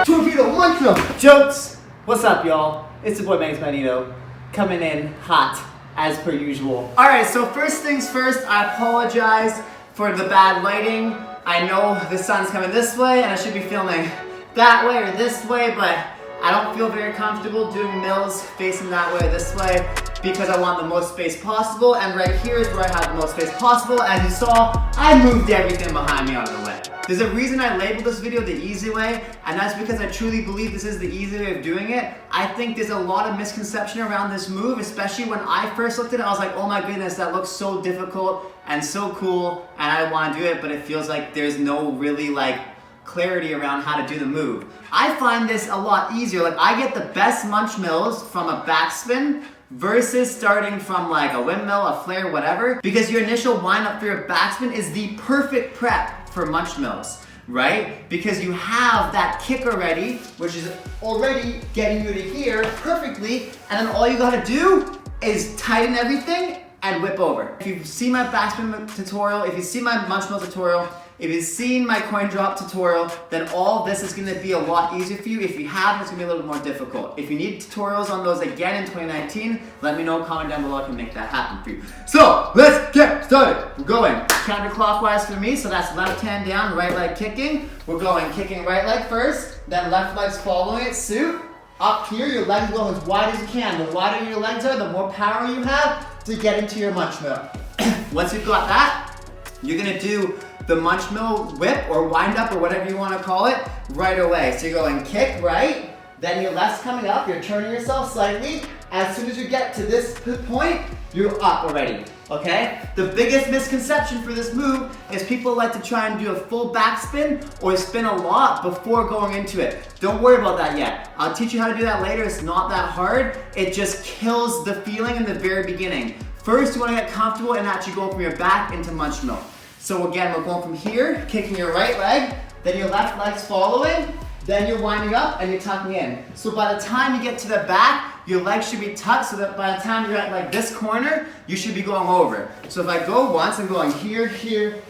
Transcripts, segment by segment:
Torpedo Munchmill jokes! What's up, y'all? It's the boy Magnus.Magneto coming in hot as per usual. Alright, so first things first, I apologize for the bad lighting. I know the sun's coming this way and I should be filming that way or this way, but I don't feel very comfortable doing mills facing that way or this way because I want the most space possible, and right here is where I have the most space possible. As you saw, I moved everything behind me out of the way. There's a reason I labeled this video the easy way, and that's because I truly believe this is the easy way of doing it. I think there's a lot of misconception around this move, especially when I first looked at it, I was like, oh my goodness, that looks so difficult and so cool, and I want to do it, but it feels like there's no really clarity around how to do the move. I find this a lot easier. I get the best Munchmills from a backspin versus starting from a windmill, a flare, whatever, because your initial wind-up for your backspin is the perfect prep for Munchmills, right? Because you have that kick already, which is already getting you to here perfectly, and then all you gotta do is tighten everything and whip over. If you've seen my backspin tutorial, if you've seen my Munchmill tutorial, if you've seen my coin drop tutorial, then all this is gonna be a lot easier for you. If you haven't, it's gonna be a little bit more difficult. If you need tutorials on those again in 2019, let me know, comment down below, I can make that happen for you. So, let's get started. We're going counterclockwise for me, so that's left hand down, right leg kicking. We're going kicking right leg first, then left leg's following it, suit. Up here, your legs go as wide as you can. The wider your legs are, the more power you have to get into your Munchmill. Once you've got that, you're gonna do the Munchmill whip or wind up or whatever you want to call it right away. So you're going kick right, then your left's coming up, you're turning yourself slightly. As soon as you get to this point, you're up already, okay? The biggest misconception for this move is people like to try and do a full backspin or spin a lot before going into it. Don't worry about that yet. I'll teach you how to do that later. It's not that hard. It just kills the feeling in the very beginning. First, you want to get comfortable and actually go from your back into Munchmill. So again, we're going from here, kicking your right leg, then your left leg's following, then you're winding up and you're tucking in. So by the time you get to the back, your legs should be tucked so that by the time you're at this corner, you should be going over. So if I go once, I'm going here, here,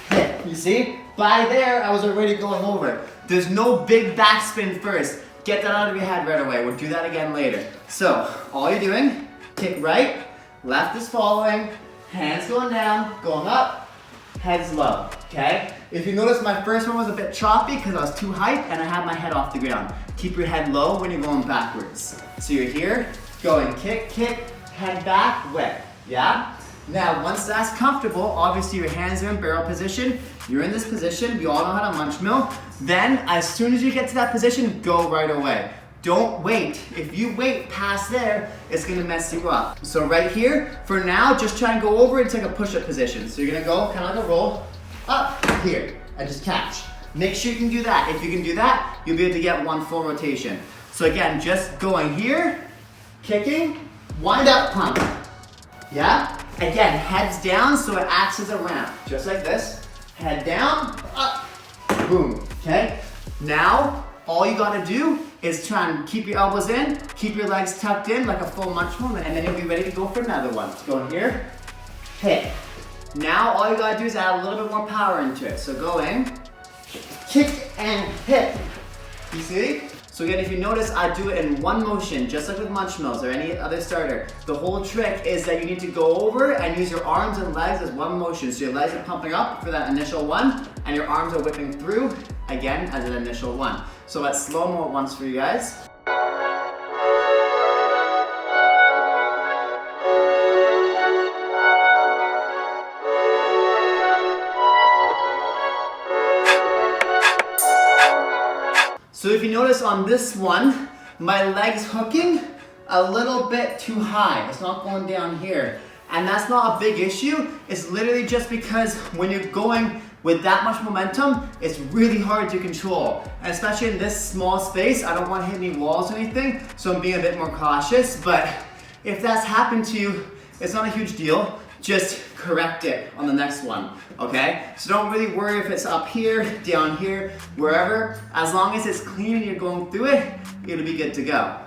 hit. You see? By there, I was already going over. There's no big backspin first. Get that out of your head right away. We'll do that again later. So all you're doing, kick right, left is following, hands going down, going up, head's low, okay? If you notice, my first one was a bit choppy because I was too hyped and I had my head off the ground. Keep your head low when you're going backwards. So you're here, going kick, kick, head back, whip, yeah? Now, once that's comfortable, obviously your hands are in barrel position, you're in this position, we all know how to Munchmill. Then, as soon as you get to that position, go right away. Don't wait. If you wait past there, it's gonna mess you up. So right here, for now, just try and go over and take a push-up position. So you're gonna go kind of like a roll up here and just catch. Make sure you can do that. If you can do that, you'll be able to get one full rotation. So again, just going here, kicking, wind up, pump. Yeah? Again, head's down so it acts as a ramp. Just like this. Head down, up, boom, okay? Now, all you gotta do is try and keep your elbows in, keep your legs tucked in like a full Munchmill, and then you'll be ready to go for another one. So go in here, hit. Now all you gotta do is add a little bit more power into it. So go in, kick and hit. You see? So again, if you notice, I do it in one motion, just like with Munchmills or any other starter. The whole trick is that you need to go over and use your arms and legs as one motion. So your legs are pumping up for that initial one, and your arms are whipping through, again, as an initial one. So let's slow-mo it once for you guys. So if you notice on this one, my leg's hooking a little bit too high. It's not going down here. And that's not a big issue. It's literally just because when you're going with that much momentum, it's really hard to control. And especially in this small space, I don't want to hit any walls or anything, so I'm being a bit more cautious. But if that's happened to you, it's not a huge deal. Just correct it on the next one, okay? So don't really worry if it's up here, down here, wherever. As long as it's clean and you're going through it, it'll be good to go.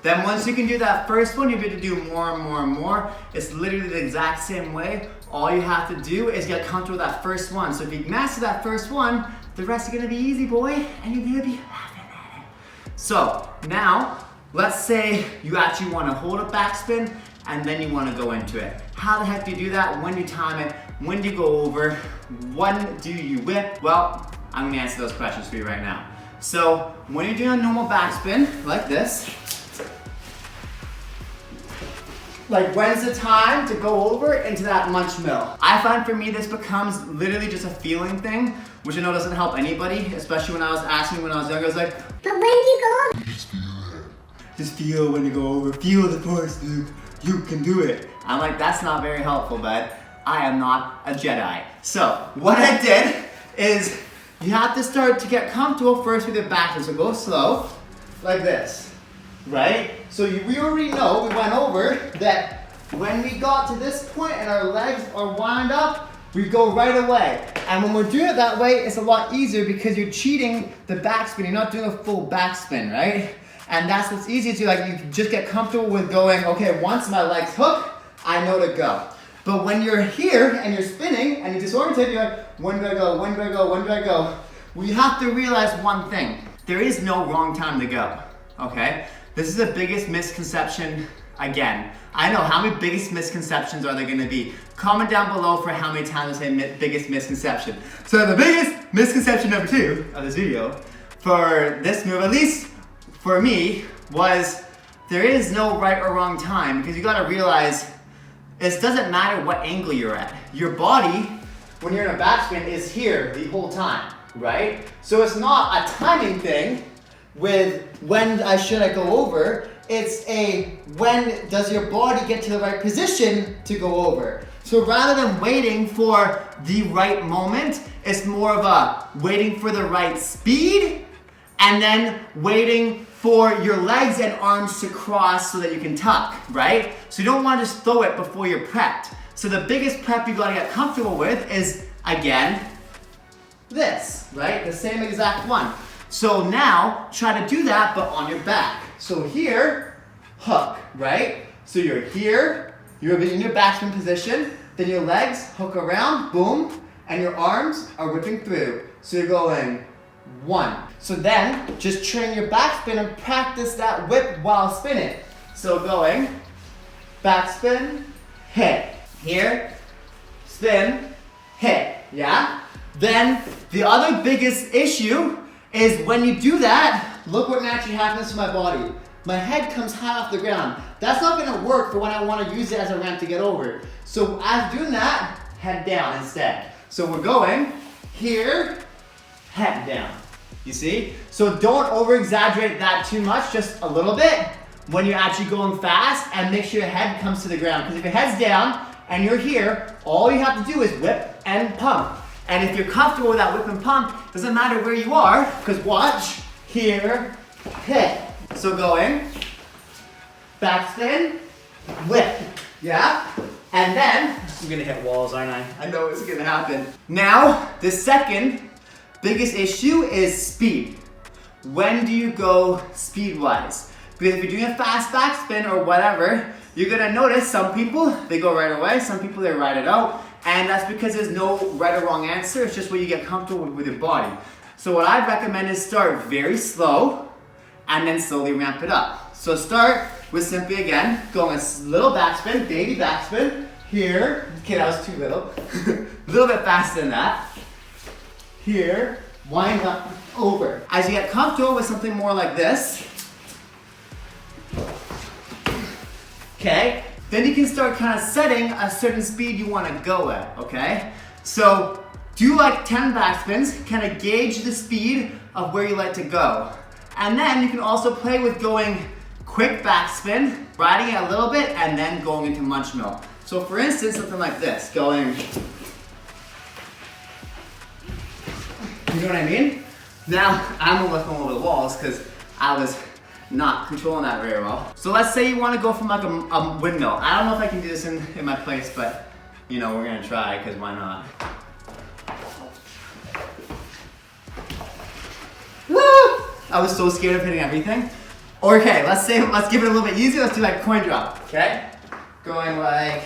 Then once you can do that first one, you'll be able to do more and more and more. It's literally the exact same way all you have to do is get comfortable with that first one. So if you master that first one, the rest are gonna be easy, boy, and you're gonna be laughing at it. So now, let's say you actually wanna hold a backspin and then you wanna go into it. How the heck do you do that? When do you time it? When do you go over? When do you whip? Well, I'm gonna answer those questions for you right now. So when you're doing a normal backspin, like this, like when's the time to go over into that Munchmill? I find for me this becomes literally just a feeling thing, which I know doesn't help anybody, especially when I was asking when I was younger, I was like, but when do you go over? Just feel when you go over, feel the force, Luke, you can do it. I'm like, that's not very helpful, bud. I am not a Jedi. So what I did is you have to start to get comfortable first with your backspin. So go slow, like this, right? So we already know, we went over that when we got to this point and our legs are wound up, we go right away. And when we're doing it that way, it's a lot easier because you're cheating the backspin. You're not doing a full backspin, right? And that's what's easy to, like, you just get comfortable with going, okay, once my legs hook, I know to go. But when you're here and you're spinning and you're disoriented, you're like, when do I go, when do I go, when do I go? Well, you have to realize one thing. There is no wrong time to go, okay? This is the biggest misconception, again. I know, how many biggest misconceptions are there gonna be? Comment down below for how many times I say biggest misconception. So the biggest misconception number 2 of this video for this move, at least for me, was there is no right or wrong time, because you gotta realize it doesn't matter what angle you're at. Your body, when you're in a backspin, is here the whole time, right? So it's not a timing thing with when should I go over. It's a when does your body get to the right position to go over. So rather than waiting for the right moment, it's more of a waiting for the right speed and then waiting for your legs and arms to cross so that you can tuck, right? So you don't want to just throw it before you're prepped. So the biggest prep you gotta get comfortable with is, again, this, right? The same exact one. So now, try to do that, but on your back. So here, hook, right? So you're here, you're in your backspin position, then your legs hook around, boom, and your arms are whipping through. So you're going 1. So then, just train your backspin and practice that whip while spinning. So going, backspin, hit. Here, spin, hit, yeah? Then, the other biggest issue is when you do that, look what naturally happens to my body. My head comes high off the ground. That's not gonna work for when I wanna use it as a ramp to get over. So as doing that, head down instead. So we're going here, head down. You see? So don't over exaggerate that too much, just a little bit when you're actually going fast, and make sure your head comes to the ground. Because if your head's down and you're here, all you have to do is whip and pump. And if you're comfortable with that whip and pump, doesn't matter where you are, because watch, here, hit. So going, backspin, whip, yeah? And then, I'm gonna hit walls, aren't I? I know it's gonna happen. Now, the second biggest issue is speed. When do you go speed-wise? Because if you're doing a fast backspin or whatever, you're gonna notice some people, they go right away, some people, they ride it out. And that's because there's no right or wrong answer, it's just what you get comfortable with your body. So what I'd recommend is start very slow and then slowly ramp it up. So start with simply, again, going a little backspin, baby backspin, here. Okay, that was too little. A little bit faster than that. Here, wind up, over. As you get comfortable with something more like this, okay, then you can start kind of setting a certain speed you want to go at, okay? So do like 10 backspins, kind of gauge the speed of where you like to go. And then you can also play with going quick backspin, riding it a little bit, and then going into Munchmill. So for instance, something like this, going, you know what I mean? Now, I'm almost going over the walls because I was not controlling that very well. So let's say you want to go from like a windmill. I don't know if I can do this in my place, but you know, we're gonna try, because why not? Woo! I was so scared of hitting everything. Okay, let's give it a little bit easier. Let's do like coin drop, okay? Going like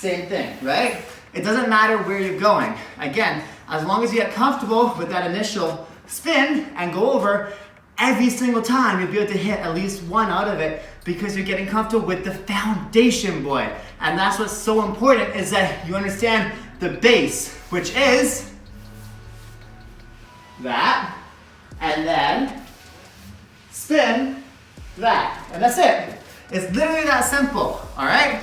same thing, right? It doesn't matter where you're going. Again, as long as you get comfortable with that initial spin and go over, every single time you'll be able to hit at least one out of it because you're getting comfortable with the foundation, boy. And that's what's so important, is that you understand the base, which is that, and then spin that, and that's it. It's literally that simple, all right?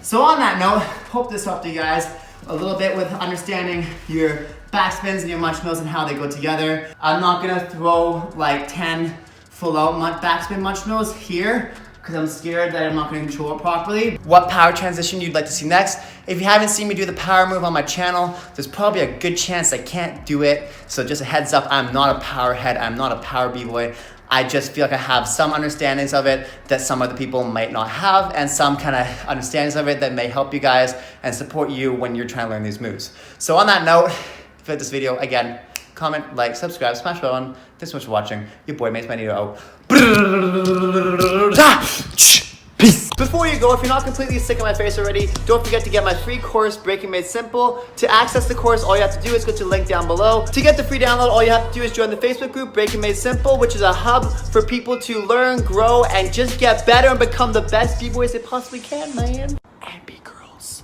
So on that note, hope this helped you guys a little bit with understanding your backspins and your Munchmills and how they go together. I'm not gonna throw like 10 full out backspin Munchmills here because I'm scared that I'm not gonna control it properly. What power transition you'd like to see next? If you haven't seen me do the power move on my channel, there's probably a good chance I can't do it. So just a heads up, I'm not a power head, I'm not a power b-boy. I just feel like I have some understandings of it that some other people might not have, and some kind of understandings of it that may help you guys and support you when you're trying to learn these moves. So on that note, if you like this video, again, comment, like, subscribe, smash the bell button. Thanks so much for watching. Your boy Magnus.Magneto out. Peace. Before you go, if you're not completely sick of my face already, don't forget to get my free course, Breaking Made Simple. To access the course, all you have to do is go to the link down below. To get the free download, all you have to do is join the Facebook group, Breaking Made Simple, which is a hub for people to learn, grow, and just get better and become the best b-boys they possibly can, man. And Bgirls.